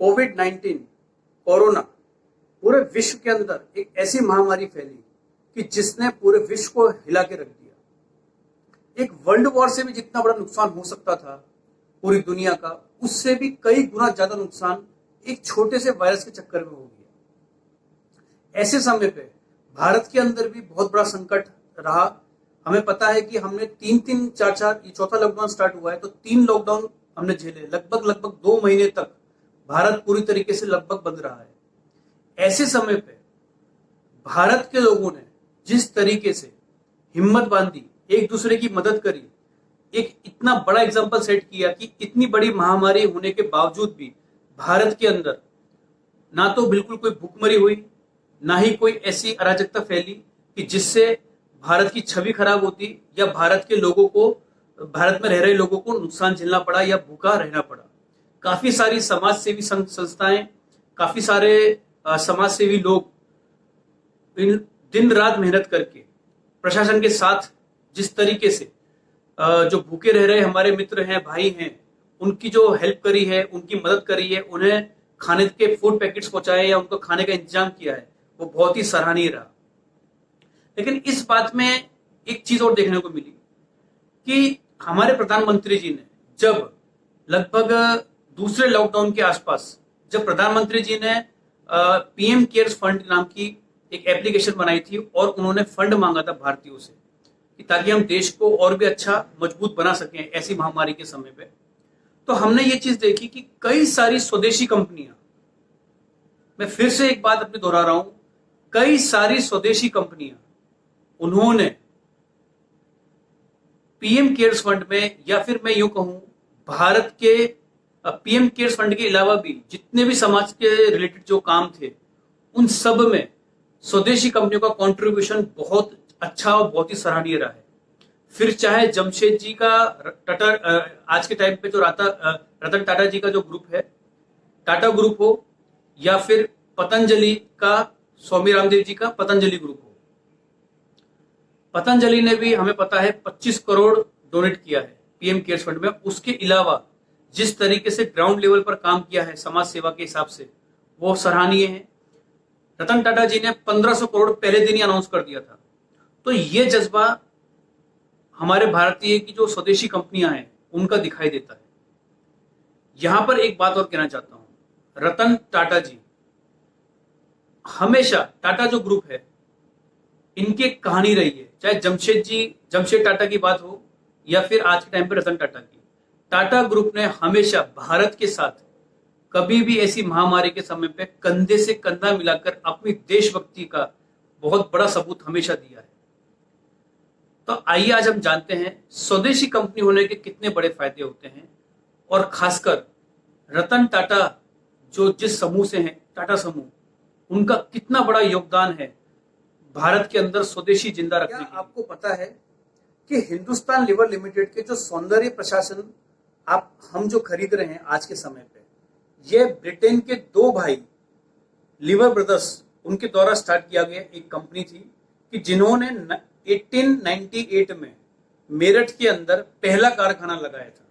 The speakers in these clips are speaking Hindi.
कोविड 19 कोरोना पूरे विश्व के अंदर एक ऐसी महामारी फैली कि जिसने पूरे विश्व को हिला के रख दिया। एक वर्ल्ड वॉर से भी जितना बड़ा नुकसान हो सकता था पूरी दुनिया का, उससे भी कई गुना ज्यादा नुकसान एक छोटे से वायरस के चक्कर में हो गया। ऐसे समय पे भारत के अंदर भी बहुत बड़ा संकट रहा। हमें पता है कि हमने तीन चार ये चौथा लॉकडाउन स्टार्ट हुआ है तो 3 लॉकडाउन हमने झेले। लगभग 2 महीने तक भारत पूरी तरीके से लगभग बंद रहा है। ऐसे समय पे भारत के लोगों ने जिस तरीके से हिम्मत बांधी, एक दूसरे की मदद करी, एक इतना बड़ा एग्जाम्पल सेट किया कि इतनी बड़ी महामारी होने के बावजूद भी भारत के अंदर ना तो बिल्कुल कोई भूखमरी हुई, ना ही कोई ऐसी अराजकता फैली कि जिससे भारत की छवि खराब होती या भारत के लोगों को, भारत में रह रहे लोगों को नुकसान झेलना पड़ा या भूखा रहना पड़ा। काफी सारी समाज सेवी संस्थाएं, काफी सारे समाज सेवी लोग दिन रात मेहनत करके प्रशासन के साथ जिस तरीके से जो भूखे रह रहे हमारे मित्र हैं, भाई हैं, उनकी जो हेल्प करी है, उनकी मदद करी है, उन्हें खाने के फूड पैकेट्स पहुंचाए या उनको खाने का इंतजाम किया है, वो बहुत ही सराहनीय रहा। लेकिन इस बात में एक चीज और देखने को मिली कि हमारे प्रधानमंत्री जी ने जब लगभग दूसरे लॉकडाउन के आसपास जब प्रधानमंत्री जी ने पीएम केयर्स फंड नाम की एक एप्लीकेशन बनाई थी और उन्होंने फंड मांगा था भारतीयों से कि ताकि हम देश को और भी अच्छा मजबूत बना सकें ऐसी महामारी के समय पे, तो हमने ये चीज देखी कि कई सारी स्वदेशी कंपनियां, मैं फिर से एक बात अपनी दोहरा रहा हूं, कई सारी स्वदेशी कंपनियां उन्होंने पीएम केयर्स फंड में, या फिर मैं यूं कहूं भारत के पीएम केयर्स फंड के अलावा भी जितने भी समाज के रिलेटेड जो काम थे उन सब में स्वदेशी कंपनियों का कंट्रीब्यूशन बहुत अच्छा और बहुत ही सराहनीय रहा है। फिर चाहे जमशेद जी का आज के टाइम पे जो रतन टाटा जी का जो ग्रुप है, टाटा ग्रुप हो, या फिर पतंजलि का स्वामी रामदेव जी का पतंजलि ग्रुप हो। पतंजलि ने भी हमें पता है 25 करोड़ डोनेट किया है पीएम केयर्स फंड में। उसके अलावा जिस तरीके से ग्राउंड लेवल पर काम किया है समाज सेवा के हिसाब से, वो सराहनीय है। रतन टाटा जी ने 1500 करोड़ पहले दिन ही अनाउंस कर दिया था। तो ये जज्बा हमारे भारतीय की जो स्वदेशी कंपनियां हैं उनका दिखाई देता है। यहां पर एक बात और कहना चाहता हूं, रतन टाटा जी हमेशा, टाटा जो ग्रुप है इनकी एक कहानी रही है, चाहे जमशेद टाटा की बात हो या फिर आज के टाइम पे रतन टाटा की, टाटा ग्रुप ने हमेशा भारत के साथ कभी भी ऐसी महामारी के समय पे कंधे से कंधा मिलाकर अपनी देशभक्ति का बहुत बड़ा सबूत हमेशा दिया है। तो आइए आज हम जानते हैं स्वदेशी कंपनी होने के कितने बड़े फायदे होते हैं, और खासकर रतन टाटा जो जिस समूह से हैं, टाटा समूह, उनका कितना बड़ा योगदान है भारत के अंदर स्वदेशी जिंदा रखने के। आपको पता है कि हिंदुस्तान लीवर लिमिटेड के जो सौंदर्य प्रशासन हम जो खरीद रहे हैं आज के समय पे, ये ब्रिटेन के 2 भाई लीवर ब्रदर्स, उनके द्वारा स्टार्ट किया गया एक कंपनी थी कि जिन्होंने 1898 में मेरठ के अंदर पहला कारखाना लगाया था।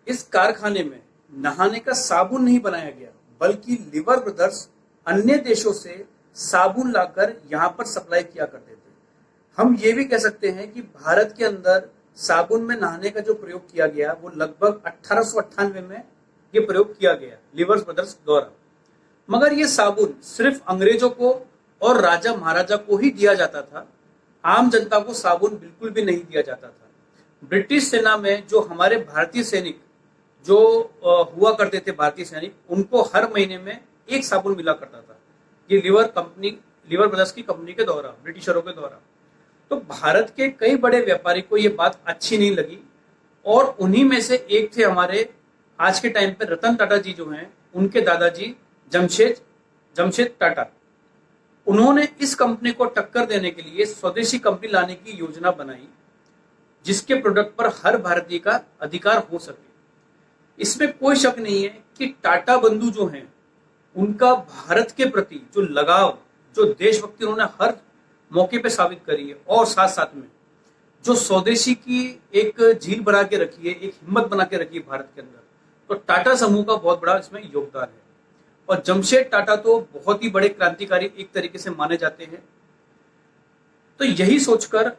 इस कारखाने में नहाने का साबुन नहीं बनाया गया, बल्कि लीवर ब्रदर्स अन्य देशों से साबुन लाकर यहां पर सप्लाई किया करते थे। हम ये भी कह सकते हैं कि भारत के अंदर साबुन में नहाने का जो प्रयोग किया गया वो लगभग 1898 में ये प्रयोग किया गया लीवर ब्रदर्स द्वारा। मगर ये साबुन सिर्फ अंग्रेजों को और राजा महाराजा को ही दिया जाता था, आम जनता को साबुन बिल्कुल भी नहीं दिया जाता था। ब्रिटिश सेना में जो हमारे भारतीय सैनिक जो हुआ करते थे, भारतीय सैनिक, उनको हर महीने में एक साबुन मिला करता था, ये लीवर ब्रदर्स की कंपनी के द्वारा, ब्रिटिशरों के द्वारा। तो भारत के कई बड़े व्यापारी को ये बात अच्छी नहीं लगी, और उन्हीं में से एक थे हमारे आज के टाइम पे रतन टाटा जी जो हैं, उनके दादाजी जमशेद टाटा। उन्होंने इस कंपनी को टक्कर देने के लिए स्वदेशी कंपनी लाने की योजना बनाई, जिसके प्रोडक्ट पर हर भारतीय का अधिकार हो सके। इसमें कोई शक नहीं है कि टाटा बंधु जो हैं, उनका भारत के प्रति जो लगाव, जो देशभक्ति उन्होंने हर मौके पे साबित करी है, और साथ साथ में जो स्वदेशी की एक झील बना के रखी है, एक हिम्मत बना के रखी है भारत के अंदर, तो टाटा समूह का बहुत बड़ा इसमें योगदान है। और जमशेद टाटा तो बहुत ही बड़े क्रांतिकारी एक तरीके से माने जाते हैं। तो यही सोचकर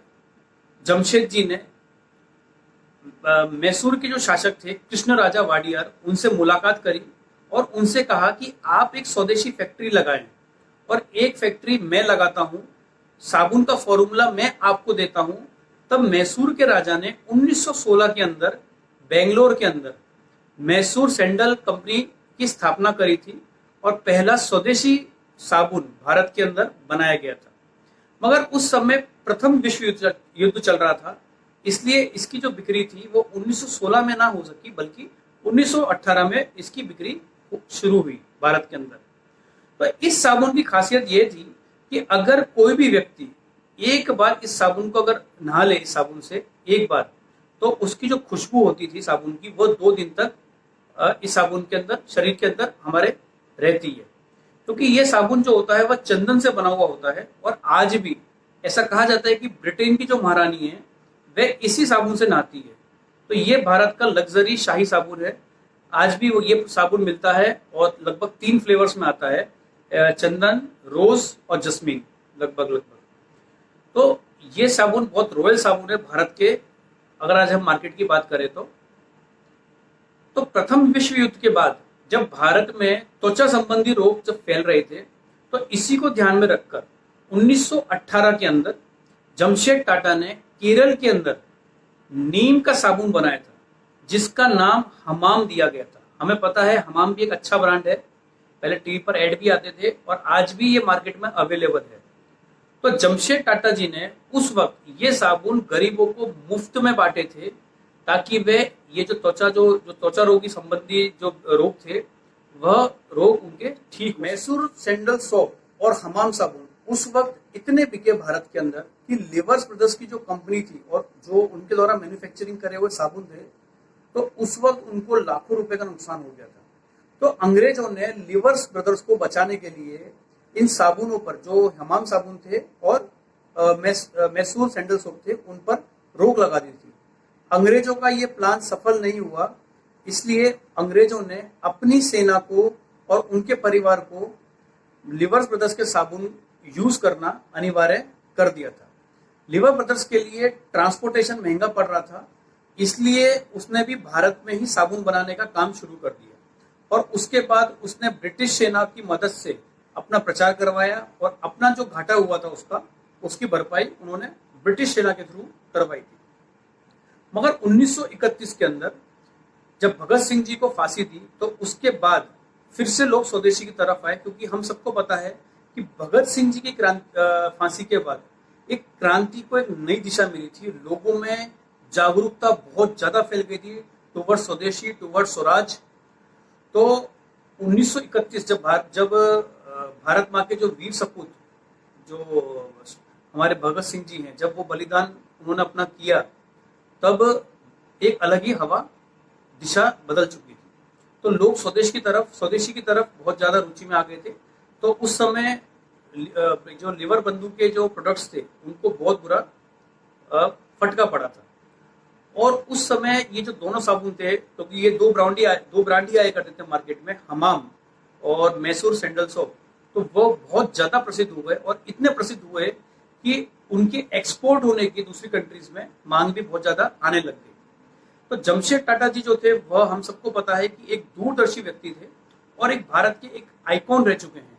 जमशेद जी ने मैसूर के जो शासक थे कृष्ण राजा वाडियार, उनसे मुलाकात करी और उनसे कहा कि आप एक स्वदेशी फैक्ट्री लगाएं और एक फैक्ट्री मैं लगाता हूं, साबुन का फॉर्मूला मैं आपको देता हूं। तब मैसूर के राजा ने 1916 के अंदर बेंगलोर के अंदर मैसूर सैंडल कंपनी की स्थापना करी थी और पहला स्वदेशी साबुन भारत के अंदर बनाया गया था। मगर उस समय प्रथम विश्व युद्ध चल रहा था, इसलिए इसकी जो बिक्री थी वो 1916 में ना हो सकी, बल्कि 1918 में इसकी बिक्री शुरू हुई भारत के अंदर। तो इस साबुन की खासियत ये थी कि अगर कोई भी व्यक्ति एक बार इस साबुन को अगर नहा ले, इस साबुन से एक बार, तो उसकी जो खुशबू होती थी साबुन की वो 2 दिन तक इस साबुन के अंदर, शरीर के अंदर हमारे रहती है। क्योंकि ये साबुन जो होता है वह चंदन से बना हुआ होता है और आज भी ऐसा कहा जाता है कि ब्रिटेन की जो महारानी है वह इसी साबुन से नहाती है। तो ये भारत का लग्जरी शाही साबुन है। आज भी वो ये साबुन मिलता है और लगभग 3 फ्लेवर्स में आता है, चंदन, रोज और जस्मीन, लगभग। तो ये साबुन बहुत रॉयल साबुन है भारत के। अगर आज हम मार्केट की बात करें तो प्रथम विश्व युद्ध के बाद जब भारत में त्वचा संबंधी रोग जब फैल रहे थे, तो इसी को ध्यान में रखकर 1918 के अंदर जमशेद टाटा ने केरल के अंदर नीम का साबुन बनाया था, जिसका नाम हमाम दिया गया था। हमें पता है हमाम भी एक अच्छा ब्रांड है, पहले टीवी पर ऐड भी आते थे और आज भी ये मार्केट में अवेलेबल है। तो जमशेद टाटा जी ने उस वक्त ये साबुन गरीबों को मुफ्त में बांटे थे, ताकि वे ये जो त्वचा रोगी संबंधी जो रोग थे वह रोग उनके ठीक। मैसूर सैंडल सोप और हमाम साबुन उस वक्त इतने बिके भारत के अंदर कि लिवर्स ब्रदर्स की जो कंपनी थी और जो उनके द्वारा मैन्युफैक्चरिंग करे हुए साबुन थे, तो उस वक्त उनको लाखों रुपए का नुकसान हो गया था। तो अंग्रेजों ने लिवर्स ब्रदर्स को बचाने के लिए इन साबुनों पर, जो हमाम साबुन थे और मैसूर सैंडल सोप थे, उन पर रोक लगा दी थी। अंग्रेजों का ये प्लान सफल नहीं हुआ, इसलिए अंग्रेजों ने अपनी सेना को और उनके परिवार को लिवर्स ब्रदर्स के साबुन यूज करना अनिवार्य कर दिया था। लिवर ब्रदर्स के लिए ट्रांसपोर्टेशन महंगा पड़ रहा था, इसलिए उसने भी भारत में ही साबुन बनाने का काम शुरू कर दिया और उसके बाद उसने ब्रिटिश सेना की मदद से अपना प्रचार करवाया और अपना जो घाटा हुआ था उसकी भरपाई उन्होंने ब्रिटिश सेना के थ्रू करवाई थी। मगर 1931 के अंदर जब भगत सिंह जी को फांसी दी, तो उसके बाद फिर से लोग स्वदेशी की तरफ आए, क्योंकि हम सबको पता है कि भगत सिंह जी की फांसी के बाद एक क्रांति को एक नई दिशा मिली थी। लोगों में जागरूकता बहुत ज्यादा फैल गई थी टुवर्ड स्वदेशी, टुवर्ड स्वराज। तो 1931 जब भारत माँ के जो वीर सपूत, जो हमारे भगत सिंह जी हैं, जब वो बलिदान उन्होंने अपना किया, तब एक अलग ही हवा, दिशा बदल चुकी थी। तो लोग स्वदेशी की तरफ बहुत ज्यादा रुचि में आ गए थे। तो उस समय जो लिवर बंधु के जो प्रोडक्ट्स थे उनको बहुत बुरा फटका पड़ा था। और उस समय ये जो दोनों साबुन थे, क्योंकि ये दो ब्रांड ही आया करते थे मार्केट में, हमाम और मैसूर सैंडल सोप, तो वो बहुत ज्यादा प्रसिद्ध हुए और इतने प्रसिद्ध हुए कि उनके एक्सपोर्ट होने की दूसरी कंट्रीज में मांग भी बहुत ज्यादा आने लग गई। तो जमशेद टाटा जी जो थे वह हम सबको पता है कि एक दूरदर्शी व्यक्ति थे और एक भारत के एक आइकॉन रह चुके हैं,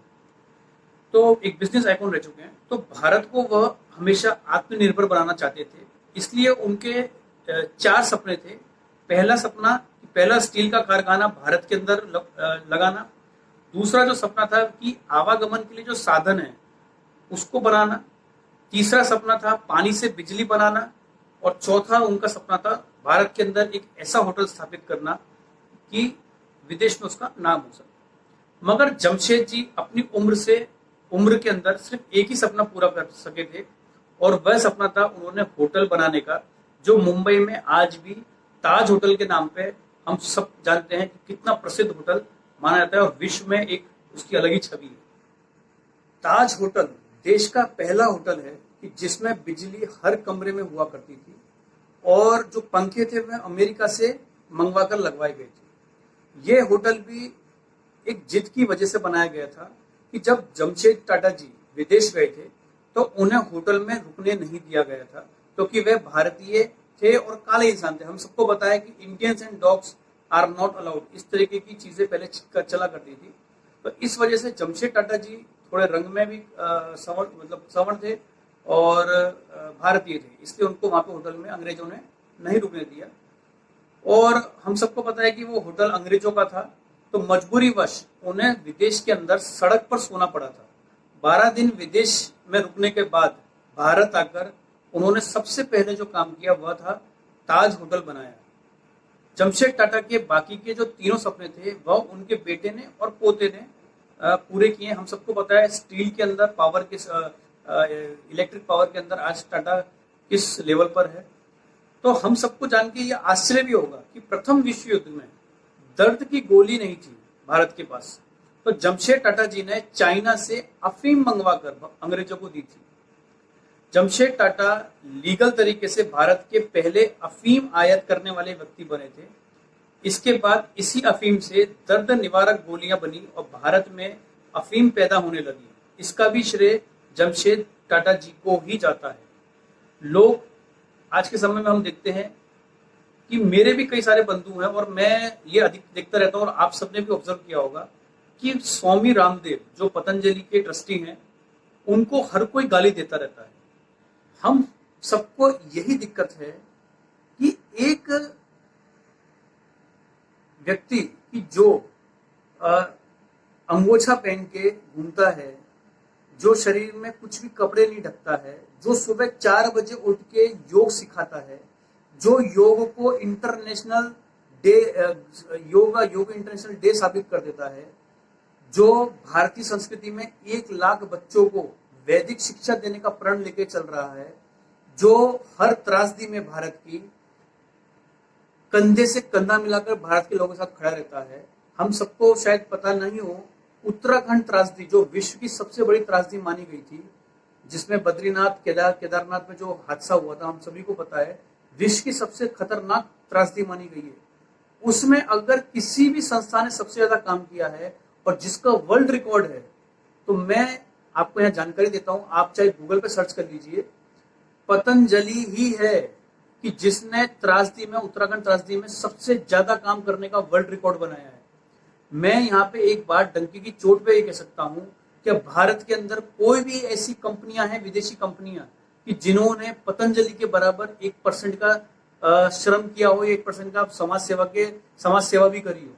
तो एक बिजनेस आइकॉन रह चुके हैं। तो भारत को वह हमेशा आत्मनिर्भर बनाना चाहते थे, इसलिए उनके 4 सपने थे। पहला सपना, पहला स्टील का कारखाना भारत के अंदर लगाना। दूसरा जो सपना था कि आवागमन के लिए जो साधन है उसको बनाना। तीसरा सपना था पानी से बिजली बनाना। और चौथा उनका सपना था भारत के अंदर एक ऐसा होटल स्थापित करना कि विदेश में उसका नाम हो सके। मगर जमशेद जी अपनी उम्र के अंदर सिर्फ एक ही सपना पूरा कर सके थे, और वह सपना था उन्होंने होटल बनाने का, जो मुंबई में आज भी ताज होटल के नाम पे हम सब जानते हैं कि कितना प्रसिद्ध होटल माना जाता है और विश्व में एक उसकी अलग ही छवि है। ताज होटल देश का पहला होटल है कि जिसमें बिजली हर कमरे में हुआ करती थी और जो पंखे थे वह अमेरिका से मंगवाकर लगवाए गए थे। यह होटल भी एक जिद की वजह से बनाया गया था कि जब जमशेद टाटा जी विदेश गए थे तो उन्हें होटल में रुकने नहीं दिया गया था, क्योंकि वे भारतीय थे और काले इंसान थे। हम सबको बताया कि Indians and dogs are not allowed, इस तरीके की चीजें पहले चला करती थी। तो इस वजह से जमशेद टाटा जी थोड़े रंग में भी सवर्ण थे और भारतीय थे, इसलिए उनको वहां पे होटल में अंग्रेजों ने नहीं रुकने दिया। और हम सबको पता है कि वो होटल अंग्रेजों का था, तो मजबूरी वश उन्हें विदेश के अंदर सड़क पर सोना पड़ा था। 12 दिन विदेश में रुकने के बाद भारत आकर उन्होंने सबसे पहले जो काम किया वह था ताज होटल बनाया। जमशेद टाटा के बाकी के जो तीनों सपने थे वह उनके बेटे ने और पोते ने पूरे किए। हम सबको पता है स्टील के अंदर पावर के इलेक्ट्रिक पावर के अंदर आज टाटा किस लेवल पर है। तो हम सबको जान के ये आश्चर्य भी होगा कि प्रथम विश्व युद्ध में दर्द की गोली नहीं थी भारत के पास, तो जमशेद टाटा जी ने चाइना से अफीम मंगवाकर अंग्रेजों को दी थी। जमशेद टाटा लीगल तरीके से भारत के पहले अफीम आयात करने वाले व्यक्ति बने थे। इसके बाद इसी अफीम से दर्द निवारक गोलियां बनी और भारत में अफीम पैदा होने लगी। इसका भी श्रेय जमशेद टाटा जी को ही जाता है। लोग आज के समय में हम देखते हैं कि मेरे भी कई सारे बंधु हैं और मैं ये अधिक देखता रहता हूँ और आप सबने भी ऑब्जर्व किया होगा कि स्वामी रामदेव जो पतंजलि के ट्रस्टी हैं उनको हर कोई गाली देता रहता है। हम सबको यही दिक्कत है कि एक व्यक्ति की जो अंगोछा पहन के घूमता है, जो शरीर में कुछ भी कपड़े नहीं ढकता है, जो सुबह 4 बजे उठ के योग सिखाता है, जो योग को इंटरनेशनल डे योग इंटरनेशनल डे साबित कर देता है, जो भारतीय संस्कृति में 1 लाख बच्चों को वैदिक शिक्षा देने का प्रण लेके चल रहा है, जो हर त्रासदी में भारत की कंधे से कंधा मिलाकर भारत के लोगों के साथ खड़ा रहता है। हम सबको शायद पता नहीं हो, उत्तराखंड त्रासदी जो विश्व की सबसे बड़ी त्रासदी मानी गई थी, जिसमें बद्रीनाथ केदारनाथ में जो हादसा हुआ था, हम सभी को पता है विश्व की सबसे खतरनाक त्रासदी मानी गई है। उसमें अगर किसी भी संस्था ने सबसे ज्यादा काम किया है और जिसका वर्ल्ड रिकॉर्ड है, तो मैं आपको यहाँ जानकारी देता हूँ, आप चाहे गूगल पे सर्च कर लीजिए, पतंजलि ही है कि जिसने त्रासदी में, उत्तराखंड त्रासदी में सबसे ज्यादा काम करने का वर्ल्ड रिकॉर्ड बनाया है। मैं यहाँ पे एक बार डंकी की चोट पे ये कह सकता हूँ कि भारत के अंदर कोई भी ऐसी कंपनियां हैं, विदेशी कंपनियां, कि जिन्होंने पतंजलि के बराबर 1% का श्रम किया हो, 1% का समाज सेवा भी करी हो।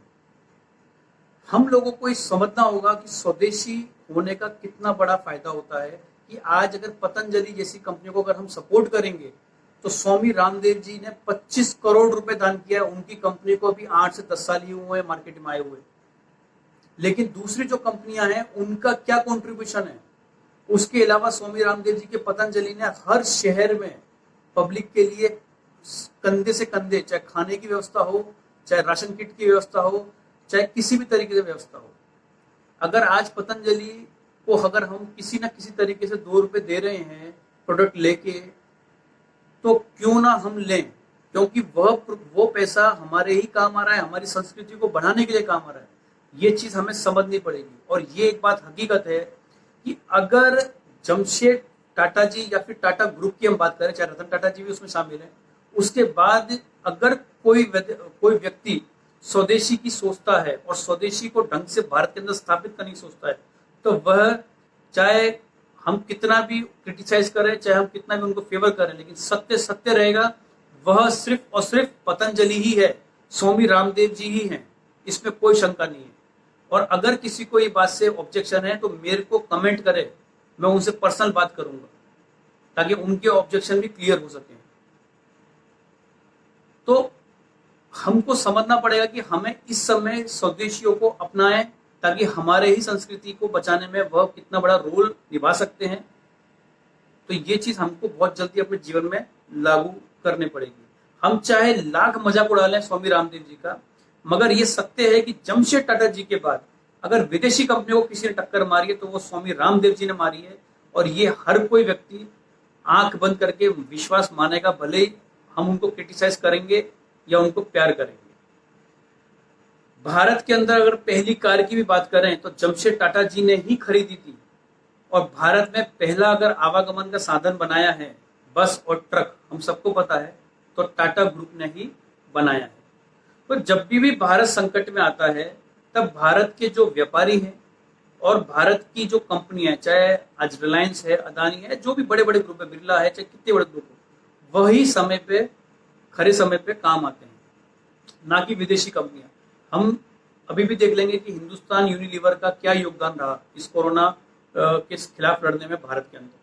हम लोगों को ये समझना होगा कि स्वदेशी होने का कितना बड़ा फायदा होता है कि आज अगर पतंजलि जैसी कंपनियों को अगर हम सपोर्ट करेंगे तो स्वामी रामदेव जी ने 25 करोड़ रुपए दान किया। उनकी कंपनी को भी 8 से 10 साल ही हुए मार्केट में आए हुए, लेकिन दूसरी जो कंपनियां हैं उनका क्या कंट्रीब्यूशन है। उसके अलावा स्वामी रामदेव जी के पतंजलि ने हर शहर में पब्लिक के लिए कंधे से कंधे, चाहे खाने की व्यवस्था हो, चाहे राशन किट की व्यवस्था हो, चाहे किसी भी तरीके से व्यवस्था हो। अगर आज पतंजलि को अगर हम किसी ना किसी तरीके से 2 रुपए दे रहे हैं प्रोडक्ट लेके, तो क्यों ना हम लें, क्योंकि वो पैसा हमारे ही काम आ रहा है, हमारी संस्कृति को बढ़ाने के लिए काम आ रहा है। ये चीज हमें समझनी पड़ेगी। और ये एक बात हकीकत है कि अगर जमशेद टाटा जी या फिर टाटा ग्रुप की हम बात करें, चाहे रतन टाटा जी भी उसमें शामिल है, उसके बाद अगर कोई व्यक्ति स्वदेशी की सोचता है और स्वदेशी को ढंग से भारत के अंदर स्थापित करने की सोचता है, तो वह चाहे हम कितना भी क्रिटिसाइज करें, चाहे हम कितना भी उनको फेवर करें, लेकिन सत्य सत्य रहेगा। वह सिर्फ और सिर्फ पतंजलि ही है, स्वामी रामदेव जी ही हैं, इसमें कोई शंका नहीं है। और अगर किसी को ये बात से ऑब्जेक्शन है तो मेरे को कमेंट करे, मैं उनसे पर्सनल बात करूंगा ताकि उनके ऑब्जेक्शन भी क्लियर हो सके। तो हमको समझना पड़ेगा कि हमें इस समय स्वदेशियों को अपनाएं ताकि हमारे ही संस्कृति को बचाने में वह कितना बड़ा रोल निभा सकते हैं। तो ये चीज हमको बहुत जल्दी अपने जीवन में लागू करनी पड़ेगी। हम चाहे लाख मजाक उड़ा लें स्वामी रामदेव जी का, मगर ये सत्य है कि जमशेद टाटा जी के बाद अगर विदेशी कंपनियों को किसी ने टक्कर मारी है तो वो स्वामी रामदेव जी ने मारी है। और ये हर कोई व्यक्ति आंख बंद करके विश्वास मानेगा, भले ही हम उनको क्रिटिसाइज करेंगे या उनको प्यार करेंगे। भारत के अंदर अगर पहली कार की भी बात करें तो जमशेद टाटा जी ने ही खरीदी थी। और भारत में पहला अगर आवागमन का साधन बनाया है बस और ट्रक, हम सबको पता है, तो टाटा ग्रुप ने ही बनाया है। तो जब भी भारत संकट में आता है तब भारत के जो व्यापारी हैं और भारत की जो कंपनियां, चाहे आज रिलायंस है, अदानी है, जो भी बड़े बड़े ग्रुप है, बिरला है, चाहे कितने बड़े ग्रुप हो, वही समय पे, खरे समय पे काम आते हैं, ना कि विदेशी कंपनियां। हम अभी भी देख लेंगे कि हिंदुस्तान यूनिलीवर का क्या योगदान रहा इस कोरोना के खिलाफ लड़ने में भारत के अंदर।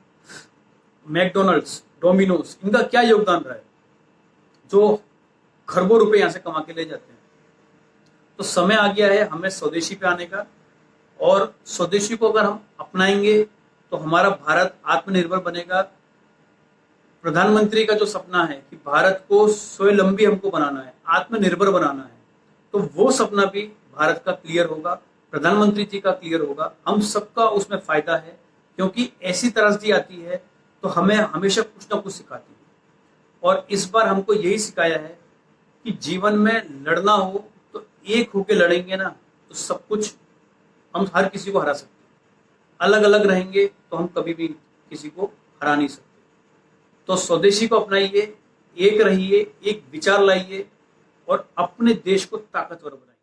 मैकडोनल्ड्स, डोमिनोज, इनका क्या योगदान रहा है, जो खरबों रुपए यहां से कमा के ले जाते हैं। तो समय आ गया है हमें स्वदेशी पे आने का, और स्वदेशी को अगर हम अपनाएंगे तो हमारा भारत आत्मनिर्भर बनेगा। प्रधानमंत्री का जो सपना है कि भारत को स्वावलंबी हमको बनाना है, आत्मनिर्भर बनाना है, तो वो सपना भी भारत का क्लियर होगा, प्रधानमंत्री जी का क्लियर होगा, हम सबका उसमें फायदा है। क्योंकि ऐसी त्रासदी आती है तो हमें हमेशा कुछ ना कुछ सिखाती है, और इस बार हमको यही सिखाया है कि जीवन में लड़ना हो तो एक होके लड़ेंगे ना तो सब कुछ, हम हर किसी को हरा सकते हैं। अलग अलग रहेंगे तो हम कभी भी किसी को हरा नहीं सकते। तो स्वदेशी को अपनाइए, एक रहिए, एक विचार लाइए और अपने देश को ताकतवर बनाइए।